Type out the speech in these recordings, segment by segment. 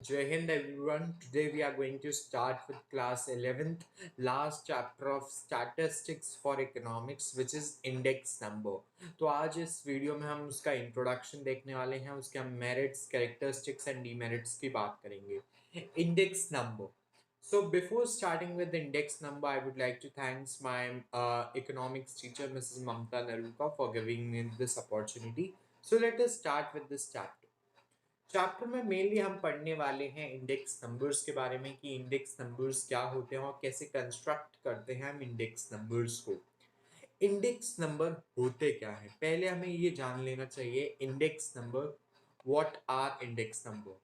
Jai Hind everyone. Today we are going to start with class 11th, last chapter of statistics for economics, which is index number. तो आज इस video में हम उसका introduction देखने वाले हैं, उसके हम मेरिट्स, कैरेक्टरिस्टिक्स एंड डीमेरिट्स की बात करेंगे. Index number. So before starting with the index number, I would like to thanks my economics teacher, Mrs. Mamta Naruka, for giving me this opportunity. So let us start with this chapter. Chapter में mainly हम पढ़ने वाले हैं index numbers के बारे में कि index numbers क्या होते हैं और कैसे कंस्ट्रक्ट करते हैं हम इंडेक्स नंबर्स को. इंडेक्स नंबर होते क्या है, पहले हमें ये जान लेना चाहिए. Index number, what are index number.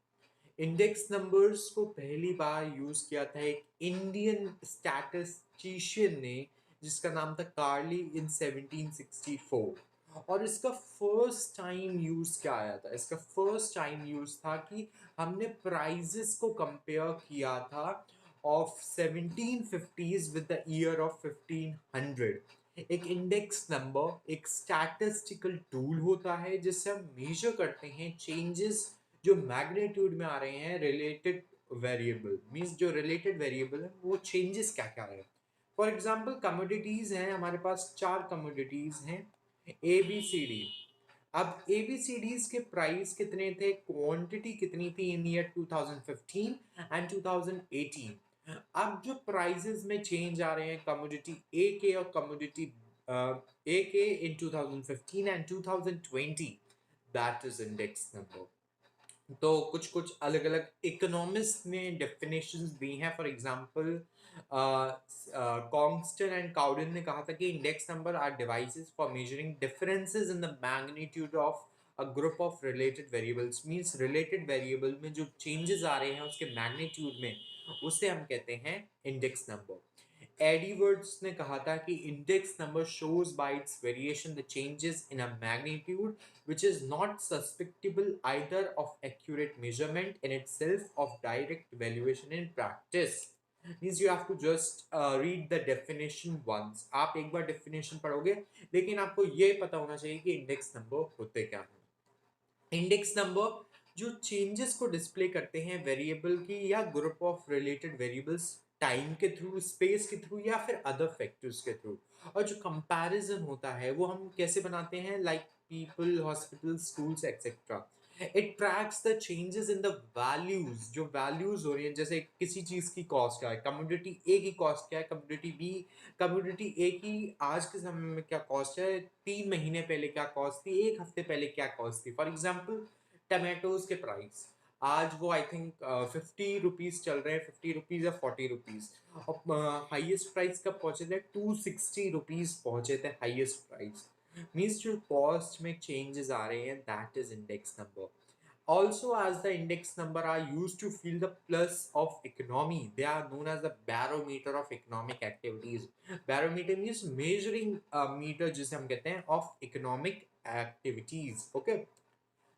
Index numbers को पहली बार यूज किया था एक इंडियन स्टैटिस्टिशियन ने जिसका नाम था कार्ली इन 1764. और इसका फर्स्ट टाइम यूज क्या आया था, इसका फर्स्ट टाइम यूज था कि हमने प्राइजेस को कंपेयर किया था of 1750s with the year of 1500. एक इंडेक्स नंबर एक स्टैटिस्टिकल टूल होता है जिससे हम मेजर करते हैं चेंजेस जो मैग्नीट्यूड में आ रहे हैं रिलेटेड वेरिएबल. मींस जो रिलेटेड वेरिएबल है वो चेंजेस क्या क्या है. फॉर एग्जांपल कमोडिटीज हैं, हमारे पास 4 कमोडिटीज हैं ए बी सी डी. अब ए बी सी डीज के प्राइस कितने थे, क्वांटिटी कितनी थी इन ईयर 2015 एंड 2018. अब जो प्राइसेस में चेंज आ रहे हैं कमोडिटी ए के और कमोडिटी ए के इन 2015 and 2020, that is index number. तो कुछ कुछ अलग अलग इकोनॉमिस्ट ने डेफिनेशंस दी हैं. For example Croxton and Cowden ने कहा था कि index number are devices for measuring differences in the magnitude of a group of related variables. Means related variable में जो चेंजेस आ रहे हैं उसके मैग्नीट्यूड में, उसे हम कहते हैं इंडेक्स नंबर. एडी वर्ड्स ने कहा था कि index number shows by it's variation the changes in a magnitude which is not susceptible either of accurate measurement in itself of direct evaluation in practice. Means you have to just read the definition once. आप एक बार definition पढ़ोगे लेकिन आपको ये पता होना चाहिए कि इंडेक्स नंबर होते क्या हैं. इंडेक्स नंबर जो चेंजेस को डिस्प्ले करते हैं वेरिएबल की या group of related variables time के थ्रू, स्पेस के थ्रू या फिर अदर फैक्टर्स के थ्रू. और जो कंपैरिजन होता है वो हम कैसे बनाते हैं, like people, hospitals, schools, etc. It tracks the changes in the values. जो values हो रही है, जैसे किसी चीज की कॉस्ट क्या है, कमोडिटी ए की कॉस्ट क्या है, कमोडिटी बी, कमोडिटी ए की आज के समय में क्या कॉस्ट है, 3 महीने पहले क्या कॉस्ट थी, एक हफ्ते पहले क्या कॉस्ट थी. फॉर एग्जाम्पल टमाटोज के प्राइस आज वो आई थिंक 50 रुपीज चल रहे हैं, 50 रुपीज या 40 रुपीज. और हाईएस्ट प्राइस कब पहुंचे थे, 260 रुपीज पहुंचे थे हाईएस्ट प्राइस. मीन्स जो कॉस्ट में चेंजेस आ रहे हैं, that is index number. Also, as the index number are used to feel the pulse of economy, they are known as the barometer of economic activities. Barometer means measuring meter जिसे हम कहते हैं of economic activities. Okay.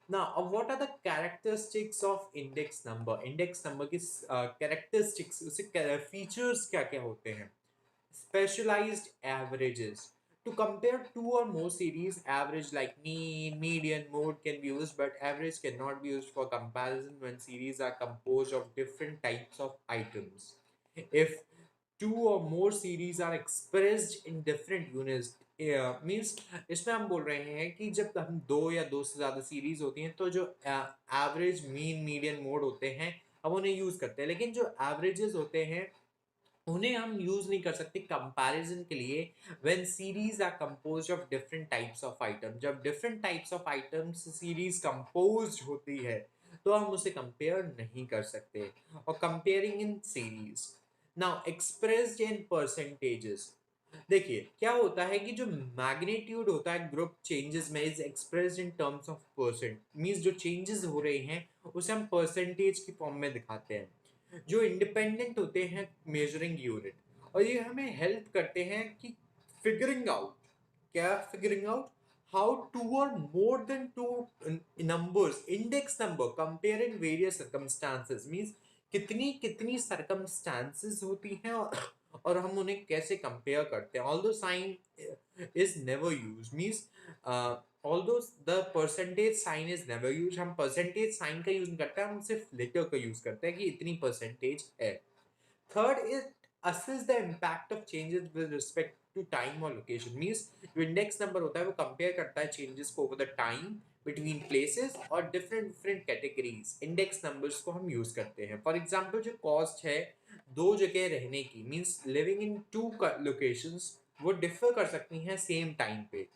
Now, what are the characteristics of index number? Index number की characteristics, उसे features क्या क्या होते हैं? Specialized averages. To compare two or more series, average like mean, median, mode can be used, but average cannot be used for comparison when series are composed of different types of items. If two or more series are expressed in different units, means इसमें हम बोल रहे हैं कि जब हम दो या दो से ज्यादा सीरीज होती हैं तो जो एवरेज, मीन, मीडियन, मोड होते हैं हम उन्हें यूज करते हैं. लेकिन जो एवरेजेस होते हैं उन्हें हम यूज नहीं कर सकते कंपैरिजन के लिए when series are composed of different types of item. जब different types of items series composed होती है तो हम उसे कंपेयर नहीं कर सकते. और comparing in series, now expressed in percentages. देखिए क्या होता है कि जो मैग्नीट्यूड होता है ग्रुप चेंजेस में is expressed in terms of percent. Means जो चेंजेस हो रहे हैं उसे हम परसेंटेज की फॉर्म में दिखाते हैं, जो इंडिपेंडेंट होते हैं मेजरिंग यूनिट. और ये हमें हेल्प करते हैं कि फिगरिंग आउट, क्या फिगरिंग आउट, हाउ टू और more than two numbers index number compare in various circumstances. Means कितनी कितनी सर्कमस्टांसेस होती हैं और हम उन्हें कैसे कंपेयर करते हैं. Although sign is never use, means although the percentage sign is never used, हम percentage sign का यूज नहीं करते, हम सिर्फ लेटर का यूज करते हैं कि इतनी परसेंटेज है. Third is assess the impact of changes with respect to time or location. Means जो index number होता है वो compare करता है changes को over the time between places और different categories. Index numbers को हम use करते हैं. For example जो cost है दो जगह रहने की means living in two locations वो differ कर सकती हैं same time पे.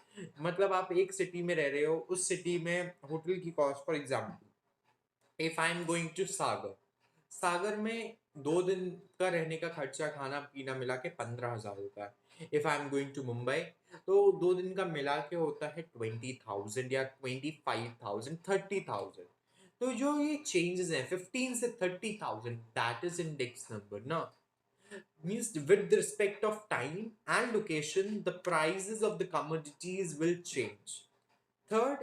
मतलब आप एक city में रह रहे हो, उस city में hotel की cost for example if I am going to सागर में 2 दिन का रहने का खर्चा खाना पीना मिला के 15,000 होता है. If I am going to Mumbai तो 2 दिन का मिला के होता है 20,000 या 25,000 30,000. तो जो ये चेंजेस हैं 15 से 30,000 दैट इज इंडेक्स नंबर ना. Means with respect of time and location the prices of the commodities will change. Fourth,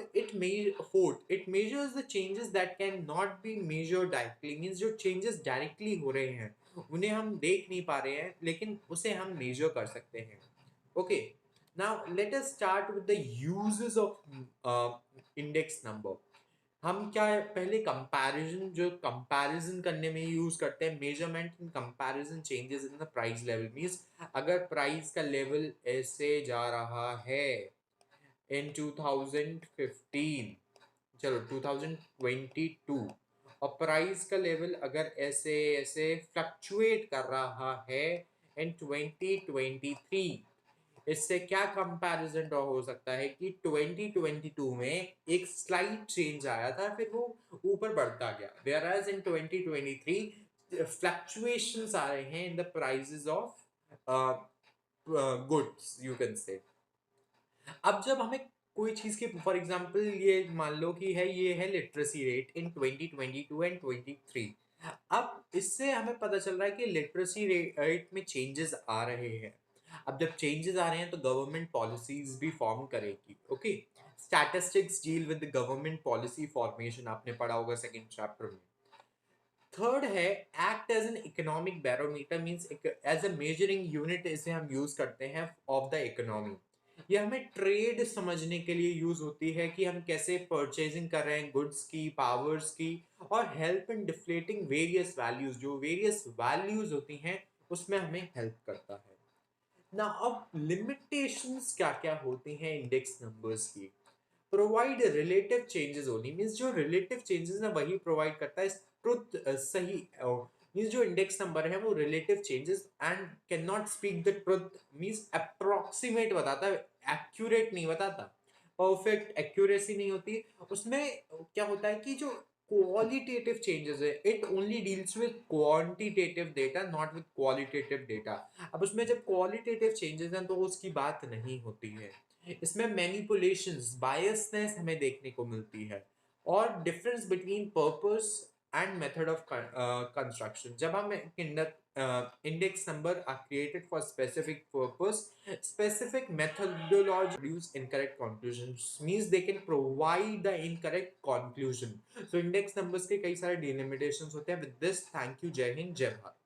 it measures the changes that cannot be measured directly. Means जो changes directly हो रहे हैं उन्हें हम देख नहीं पा रहे हैं लेकिन उसे हम measure कर सकते हैं. Okay, now let us start with the uses of index number. हम क्या पहले कंपैरिजन जो कंपैरिजन करने में यूज करते हैं measurement in comparison changes in the price level. Means अगर प्राइस का लेवल ऐसे जा रहा है in 2015 चलो 2022 और प्राइस का लेवल अगर ऐसे ऐसे फ्लक्चुएट कर रहा है in 2023. इससे क्या कंपैरिजन ड्रॉ हो सकता है कि 2022 में एक स्लाइट चेंज आया था फिर वो ऊपर बढ़ता गया, whereas in 2023 फ्लक्चुएशंस आ रहे हैं in the prices of goods you can say. अब जब हमें कोई चीज के फॉर एग्जांपल ये मान लो कि है ये है लिटरेसी रेट इन 2022 एंड 23. अब इससे हमें पता चल रहा है कि लिटरेसी रेट में चेंजेस आ रहे हैं. अब जब चेंजेस आ रहे हैं तो गवर्नमेंट पॉलिसीज भी फॉर्म करेगी. Okay, statistics deal with the government policy formation, आपने पढ़ा होगा सेकंड चैप्टर में. थर्ड है act as an economic barometer. Means as a measuring unit इसे हम यूज करते हैं ऑफ द इकोनॉमी. ये हमें ट्रेड समझने के लिए यूज होती है कि हम कैसे परचेजिंग कर रहे हैं गुड्स की, पावर्स की, और help in deflating various values. जो वेरियस वैल्यूज होती हैं उसमें हमें हेल्प करता है ना. अब लिमिटेशंस क्या क्या होती हैं इंडेक्स नंबर्स की. Provide relative changes only. Means जो रिलेटिव चेंजेस है वही प्रोवाइड करता है ट्रुथ सही. मींस जो इंडेक्स नंबर है वो relative changes and can not speak the truth. Means approximate बताता है, एक्यूरेट नहीं बताता, परफेक्ट एक्यूरेसी नहीं होती उसमें. क्या होता है कि जो क्वालिटेटिव चेंजेस है it only deals with quantitative data not with qualitative data. अब उसमें जब क्वालिटेटिव चेंजेस हैं तो उसकी बात नहीं होती है. इसमें मैनिपुलेशंस, बायसनेस हमें देखने को मिलती है और difference between purpose and method of construction. जब हम index number are created for specific purpose, specific methodology produce incorrect conclusions. Means they can provide the incorrect conclusion. So index numbers के कई सारे delimitations होते हैं. With this, thank you. जय हिंद, जय भारत.